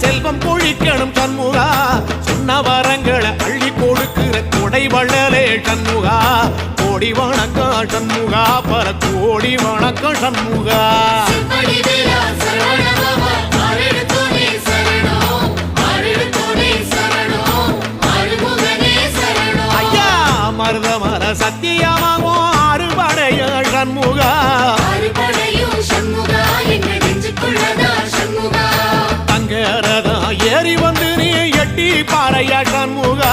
செல்வம் பொழிக்கணும் சண்முகா சொன்ன வரங்களை அள்ளி கொடுக்கிற கொடை வள்ளலே சண்முகா கோடி வணக்கம் சண்முகா பல கோடி வணக்கம் சண்முகா ஐயா மருதமர சத்தியமாகோ அறுபடைய சண்முகா தங்கரதா ஏறி வந்து நீ எட்டி பாறையா சண்முகா